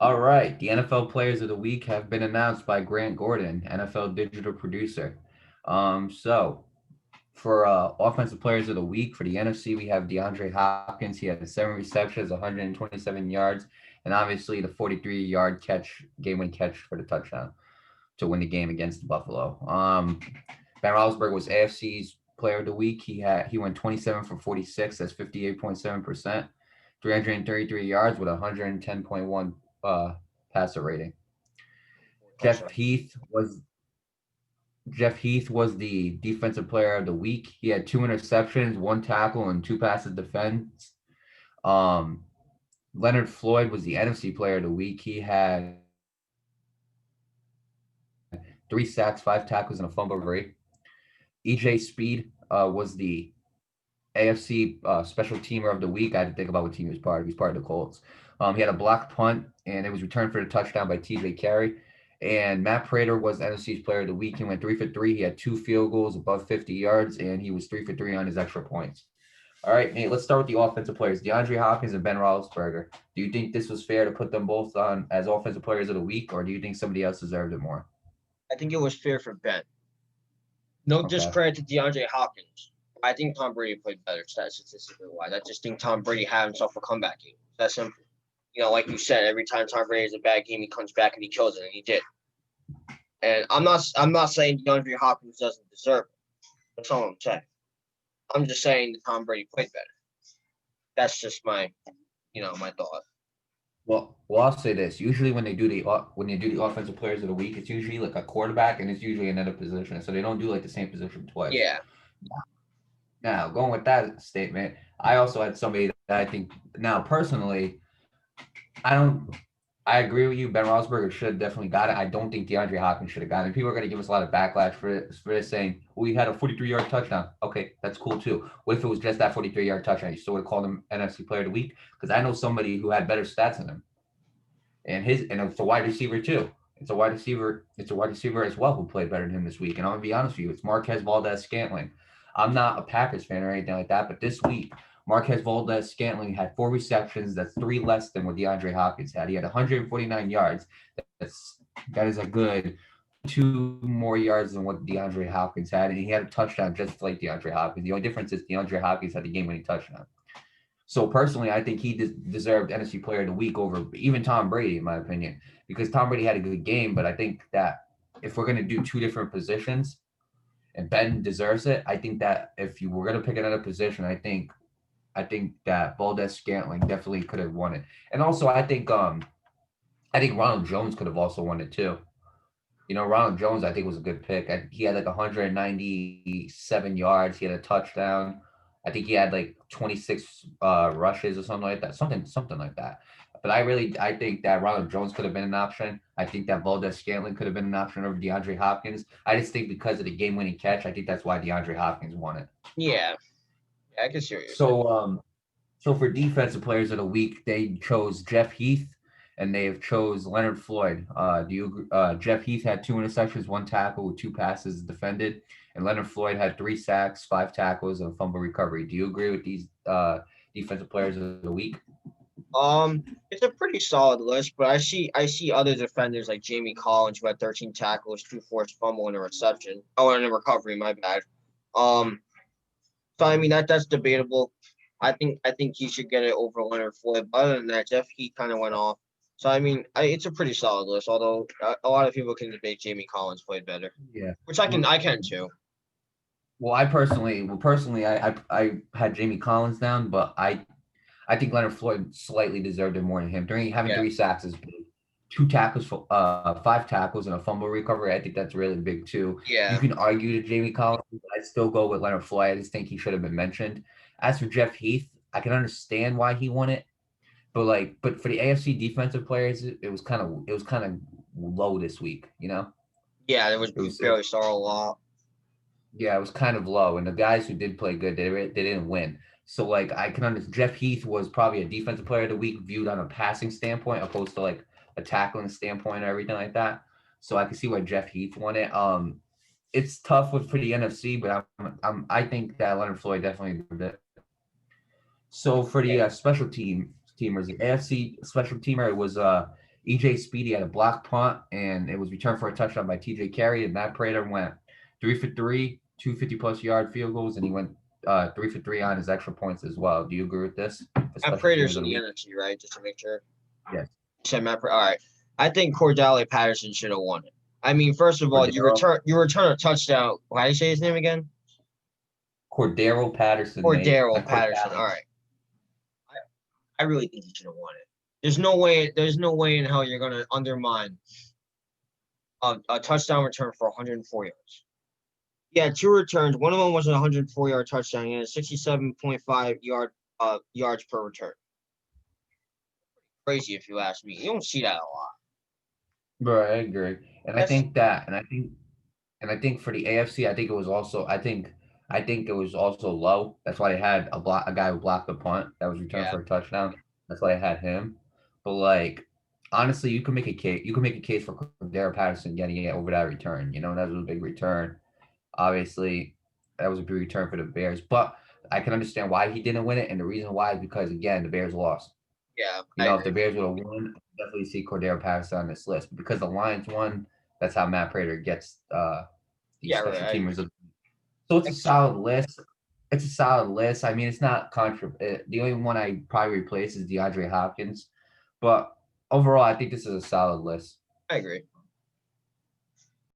All right, the NFL Players of the Week have been announced by Grant Gordon, NFL digital producer. So for Offensive Players of the Week for the NFC, we have DeAndre Hopkins. He had 7 receptions, 127 yards, and obviously the 43-yard game-winning catch for the touchdown to win the game against Buffalo. Ben Roethlisberger was AFC's Player of the Week. He went 27 for 46. That's 58.7%. 333 yards with 110.1 passer rating. Jeff Heath was Jeff Heath was the defensive player of the week. He had 2 interceptions, 1 tackle, and 2 passes defense. Um, Leonard Floyd was the NFC player of the week. He had 3 sacks, 5 tackles, and a fumble recovery. EJ Speed was the AFC special teamer of the week. I had to think about what team he was part of. He's part of the Colts. He had a blocked punt, and it was returned for the touchdown by TJ Carey. And Matt Prater was NFC's player of the week. He went 3 for 3. He had 2 field goals above 50 yards, and he was 3 for 3 on his extra points. All right, Nate, let's start with the offensive players. DeAndre Hopkins and Ben Roethlisberger. Do you think this was fair to put them both on as offensive players of the week, or do you think somebody else deserved it more? I think it was fair for Ben. No Okay. discredit to DeAndre Hopkins. I think Tom Brady played better statistically wise. I just think Tom Brady had himself a comeback game. That's simple. Like you said, every time Tom Brady has a bad game, he comes back and he kills it, and he did. And I'm not saying DeAndre Hopkins doesn't deserve it. That's all I'm saying. I'm just saying that Tom Brady played better. That's just my thought. Well, I'll say this. Usually, when they do the offensive players of the week, it's usually like a quarterback, and it's usually another position, so they don't do like the same position twice. Yeah, Now, going with that statement, I also had somebody that I think now personally, I don't. I agree with you. Ben Roethlisberger should have definitely got it. I don't think DeAndre Hopkins should have gotten it. People are going to give us a lot of backlash for this saying, well, he had a 43-yard touchdown. Okay, that's cool too. What if it was just that 43-yard touchdown? You still would have called him NFC Player of the Week? Because I know somebody who had better stats than him, and it's a wide receiver too. It's a wide receiver. It's a wide receiver as well who played better than him this week. And I'm gonna be honest with you, it's Marquez Valdez-Scantling. I'm not a Packers fan or anything like that, but this week Marquez Valdez-Scantling had 4 receptions. That's 3 less than what DeAndre Hopkins had. He had 149 yards. That is a good 2 more yards than what DeAndre Hopkins had, and he had a touchdown just like DeAndre Hopkins. The only difference is DeAndre Hopkins had the game-winning touchdown. So personally, I think he deserved NFC Player of the Week over even Tom Brady, in my opinion, because Tom Brady had a good game. But I think that if we're going to do 2 different positions, and Ben deserves it, I think that if you were going to pick another position, I think that Valdez Scantling definitely could have won it. And also, I think Ronald Jones could have also won it too. Ronald Jones, I think, was a good pick. He had like 197 yards. He had a touchdown. I think he had like 26 rushes or something like that. Something like that. But I think that Ronald Jones could have been an option. I think that Valdez Scantling could have been an option over DeAndre Hopkins. I just think because of the game-winning catch, I think that's why DeAndre Hopkins won it. yeah. I can see what you're saying. So for defensive players of the week, they chose Jeff Heath and they have chose Leonard Floyd. Do you agree? Jeff Heath had 2 interceptions, 1 tackle with 2 passes defended, and Leonard Floyd had 3 sacks, 5 tackles, and a fumble recovery. Do you agree with these defensive players of the week? It's a pretty solid list, but I see other defenders like Jamie Collins who had 13 tackles, 2 forced fumble, and a reception. Oh, and a recovery. My bad. Um, so I mean that's debatable. I think he should get it over Leonard Floyd. But other than that, Jeff Heath kind of went off. So I mean, it's a pretty solid list. Although a lot of people can debate Jamie Collins played better, Yeah. which I can Well, I can too. I had Jamie Collins down, but I think Leonard Floyd slightly deserved it more than him. During having Yeah, 3 sacks is big. 2 tackles for 5 tackles and a fumble recovery. I think that's really big too. You yeah, can argue to Jamie Collins, but I still go with Leonard Floyd. I just think he should have been mentioned. As for Jeff Heath, I can understand why he won it, but for the AFC defensive players, it was kind of low this week. yeah. There was It you was barely saw a lot. Yeah, it was kind of low, and the guys who did play good, they didn't win. So like I can understand Jeff Heath was probably a defensive player of the week viewed on a passing standpoint opposed to like a tackling standpoint or everything like that. So I can see why Jeff Heath won it. It's tough for the NFC, but I think that Leonard Floyd definitely did it. So for the Yeah. special teamers, the AFC special teamer was EJ Speedy had a block punt, and it was returned for a touchdown by TJ Carey. And Matt Prater went 3 for 3, 250-plus yard field goals, and he went 3 for 3 on his extra points as well. Do you agree with this for Matt special Prater's teams in of the the week? NFC, right? Just to make sure. Yes. Said Matt. All right. I think Cordell Patterson should have won it. I mean, first of all, Cordero, you return a touchdown. Why do you say his name again? Cordero Patterson, mate, Cordero not Patterson. All Cordell. right. I really think he should have won it. There's no way. There's no way in hell you're gonna undermine a touchdown return for 104 yards. Yeah, two returns. One of them was a 104-yard touchdown. He had 67.5 yards per return. Crazy if you ask me. You don't see that a lot. Bro, I agree, and I That's think that, and I think for the AFC, I think it was also, I think it was also low. That's why they had a guy who blocked the punt that was returned yeah, for a touchdown. That's why they had him. But like, honestly, you can make a case. You can make a case for Cordero Patterson getting it over that return. You know, that was a big return. Obviously, that was a big return for the Bears. But I can understand why he didn't win it, and the reason why is because again, the Bears lost. yeah, You I know, if the agree. Bears would have won, I definitely see Cordero Patterson on this list. But because the Lions won, that's how Matt Prater gets these Yeah, right. special I teamers. agree. So it's a Next, solid list. It's a solid list. I mean, it's not the only one I probably replace is DeAndre Hopkins, but overall, I think this is a solid list. I agree.